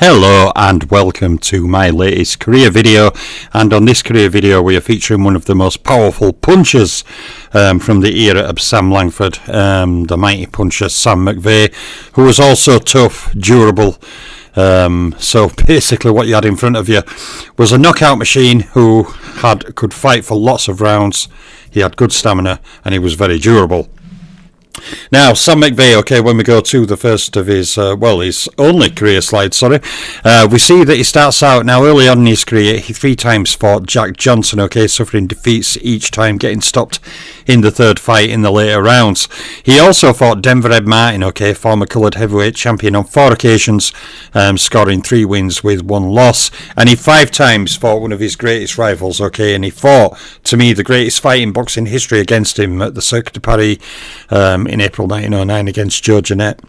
Hello and welcome to my latest career video, and on this career video we are featuring one of the most powerful punchers from the era of Sam Langford, the mighty puncher Sam Mcvea, who was also tough, durable. So basically what you had in front of you was a knockout machine who could fight for lots of rounds. He had good stamina and he was very durable. Now, Sam Mcvea, okay, when we go to the first of his only career slide, we see that he starts out, now early on in his career, he 3 times fought Jack Johnson, okay, suffering defeats each time, getting stopped in the third fight in the later rounds. He also fought Denver Ed Martin, okay, former coloured heavyweight champion, on 4 occasions, scoring 3 wins with 1 loss, and he 5 times fought one of his greatest rivals, okay, and he fought, to me, the greatest fight in boxing history against him at the Circuit de Paris, in April 1909 against Joe Jeanette.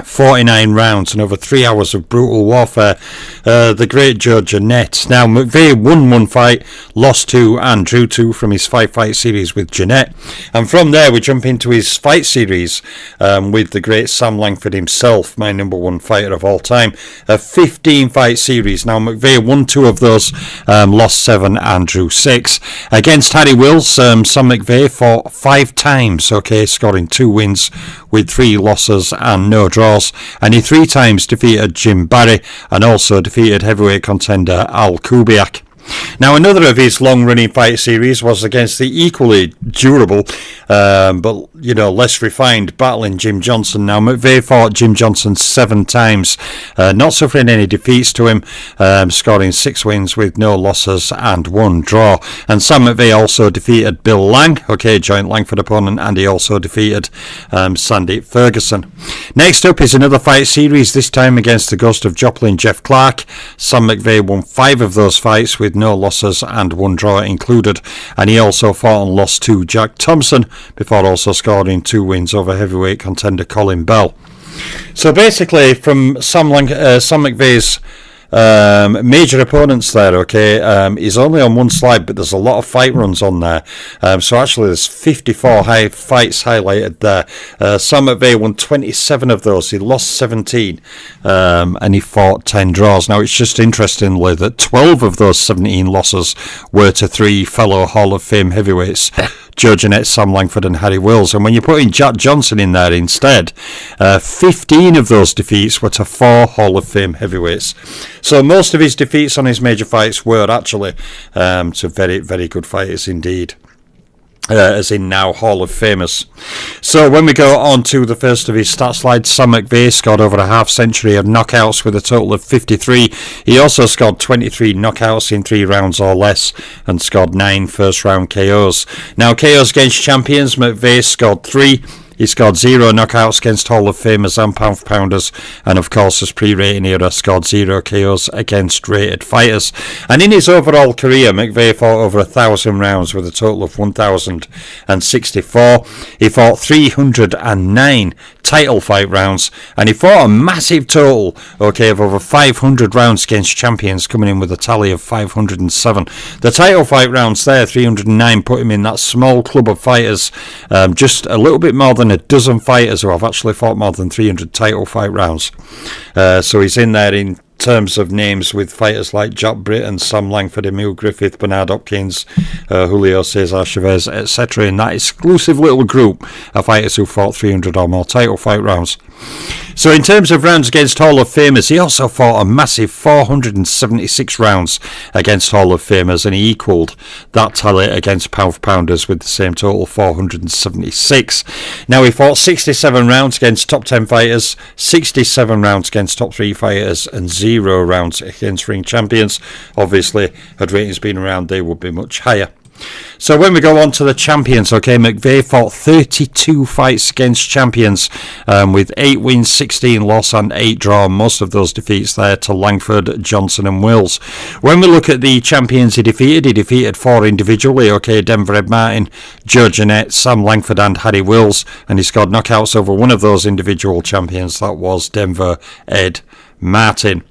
49 rounds and over 3 hours of brutal warfare. The great Joe Jeanette. Now, Mcvea won 1 fight, lost 2 and drew 2 from his 5-fight series with Jeanette. And from there we jump into his fight series with the great Sam Langford himself, my number 1 fighter of all time. A 15-fight series. Now, Mcvea won 2 of those, lost 7 and drew 6. Against Harry Wills, Sam Mcvea fought 5 times, okay, scoring 2 wins with 3 losses and no draws. And he 3 times defeated Jim Barry and also defeated heavyweight contender Al Kubiak. Now, another of his long-running fight series was against the equally durable, but less refined, battling Jim Johnson. Now, Mcvea fought Jim Johnson 7 times, not suffering any defeats to him, scoring 6 wins with no losses and 1 draw. And Sam Mcvea also defeated Bill Lang, okay, joint Langford opponent, and he also defeated Sandy Ferguson. Next up is another fight series, this time against the ghost of Joplin, Jeff Clark. Sam Mcvea won 5 of those fights with no losses and 1 draw included, and he also fought and lost to Jack Thompson before also scoring 2 wins over heavyweight contender Colin Bell. So basically, from Sam Mcvea's major opponents there, okay, he's only on 1 slide, but there's a lot of fight runs on there, so actually there's 54 fights highlighted there. Sam Mcvea won 27 of those, he lost 17, and he fought 10 draws. Now, it's just interestingly that 12 of those 17 losses were to 3 fellow Hall of Fame heavyweights, Joe Jeanette, Sam Langford and Harry Wills. And when you put in Jack Johnson in there instead, 15 of those defeats were to 4 Hall of Fame heavyweights. So most of his defeats on his major fights were actually to very, very good fighters indeed. As in now Hall of Famers. So when we go on to the first of his stat slides, Sam Mcvea scored over a half-century of knockouts with a total of 53. He also scored 23 knockouts in 3 rounds or less and scored 9 first-round KOs. Now, KOs against champions, Mcvea scored 3. He scored 0 knockouts against Hall of Famers and pound-for-pounders, and of course, his pre-rating era, scored 0 KOs against rated fighters. And in his overall career, Mcvea fought over 1,000 rounds with a total of 1,064. He fought 309 title fight rounds, and he fought a massive total, okay, of over 500 rounds against champions, coming in with a tally of 507. The title fight rounds there, 309, put him in that small club of fighters, just a little bit more than a dozen fighters who have actually fought more than 300 title fight rounds. So he's in there in terms of names with fighters like Jack Britton, Sam Langford, Emil Griffith, Bernard Hopkins, Julio Cesar Chavez, etc. in that exclusive little group of fighters who fought 300 or more title fight rounds. So in terms of rounds against Hall of Famers, he also fought a massive 476 rounds against Hall of Famers, and he equalled that tally against pound-for-pounders with the same total, 476. Now, he fought 67 rounds against top 10 fighters, 67 rounds against top 3 fighters, and 0 rounds against ring champions. Obviously, had ratings been around, they would be much higher. So when we go on to the champions, okay, Mcvea fought 32 fights against champions, with 8 wins, 16 loss and 8 draw, most of those defeats there to Langford, Johnson and Wills. When we look at the champions he defeated 4 individually, okay, Denver Ed Martin, Joe Jeanette, Sam Langford and Harry Wills, and he scored knockouts over one of those individual champions, that was Denver Ed Martin.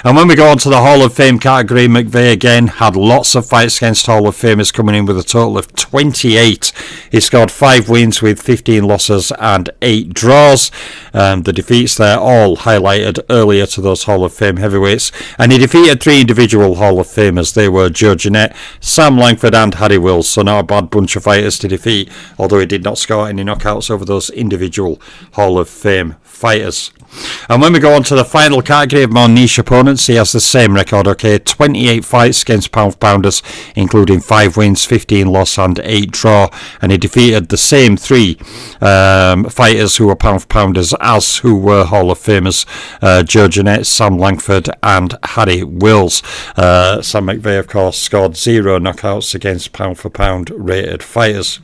And when we go on to the Hall of Fame category, Mcvea again had lots of fights against Hall of Famers, coming in with a total of 28. He scored 5 wins with 15 losses and 8 draws. The defeats there all highlighted earlier to those Hall of Fame heavyweights. And he defeated 3 individual Hall of Famers. They were Joe Jeanette, Sam Langford and Harry Wills. So not a bad bunch of fighters to defeat, although he did not score any knockouts over those individual Hall of Fame fighters. And when we go on to the final category of more niche opponents, he has the same record, okay, 28 fights against pound-for-pounders, including 5 wins, 15 loss and 8 draw, and he defeated the same 3 fighters who were pound-for-pounders as who were Hall of Famers, Joe Jeanette, Sam Langford and Harry Wills. Sam Mcvea, of course, scored 0 knockouts against pound-for-pound rated fighters.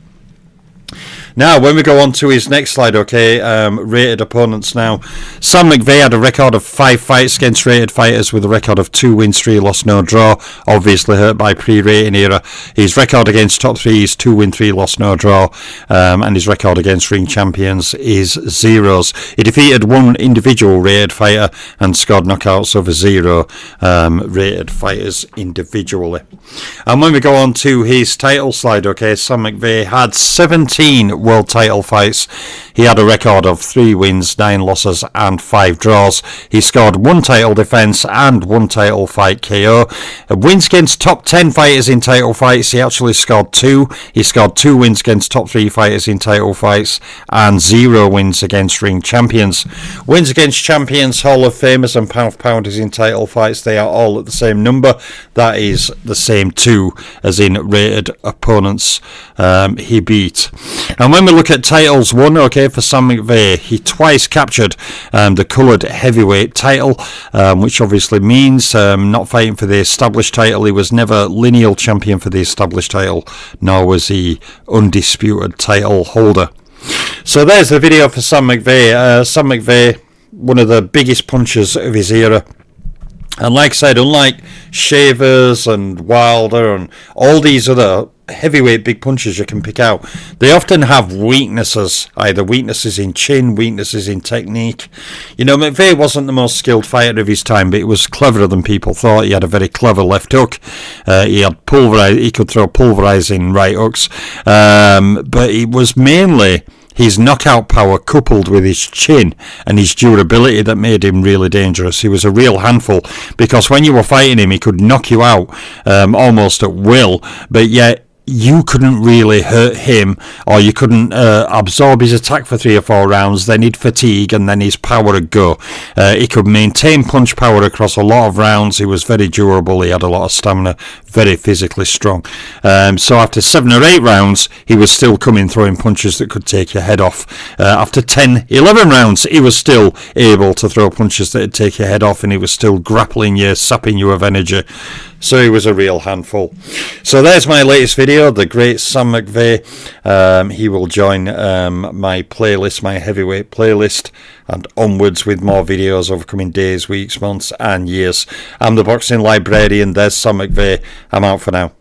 Now, when we go on to his next slide, okay, rated opponents now. Sam Mcvea had a record of 5 fights against rated fighters with a record of 2 wins, 3 loss, no draw. Obviously hurt by pre-rating era. His record against top 3 is 2 win, 3 loss, no draw. And his record against ring champions is 0s. He defeated 1 individual rated fighter and scored knockouts over 0 rated fighters individually. And when we go on to his title slide, okay, Sam Mcvea had 17 world title fights. He had a record of 3 wins, 9 losses and 5 draws. He scored 1 title defence and 1 title fight KO. Wins against top 10 fighters in title fights, he actually scored 2. He scored 2 wins against top 3 fighters in title fights and 0 wins against ring champions. Wins against champions, Hall of Famers and pound-for-pounders in title fights, they are all at the same number. That is the same 2 as in rated opponents he beat. And when we look at titles won, okay, for Sam Mcvea, he twice captured the coloured heavyweight title, which obviously means not fighting for the established title. He was never lineal champion for the established title, nor was he undisputed title holder. So there's the video for Sam Mcvea. Sam Mcvea, one of the biggest punchers of his era. And like I said, unlike Shavers and Wilder and all these other heavyweight big punchers you can pick out, they often have weaknesses, either weaknesses in chin, weaknesses in technique. You know, Mcvea wasn't the most skilled fighter of his time, but he was cleverer than people thought. He had a very clever left hook. He could throw pulverizing right hooks, but it was mainly his knockout power coupled with his chin and his durability that made him really dangerous. He was a real handful, because when you were fighting him, he could knock you out almost at will, but yet you couldn't really hurt him, or you couldn't absorb his attack for 3 or 4 rounds, then he'd fatigue and then his power would go. He could maintain punch power across a lot of rounds. He was very durable, he had a lot of stamina, very physically strong. So after 7 or 8 rounds, he was still throwing punches that could take your head off. After 10, 11 rounds, he was still able to throw punches that would take your head off, and he was still grappling you, sapping you of energy. So he was a real handful. So there's my latest video, the great Sam Mcvea. He will join my playlist, my heavyweight playlist, and onwards with more videos over coming days, weeks, months and years. I'm the Boxing Librarian. There's Sam Mcvea. I'm out for now.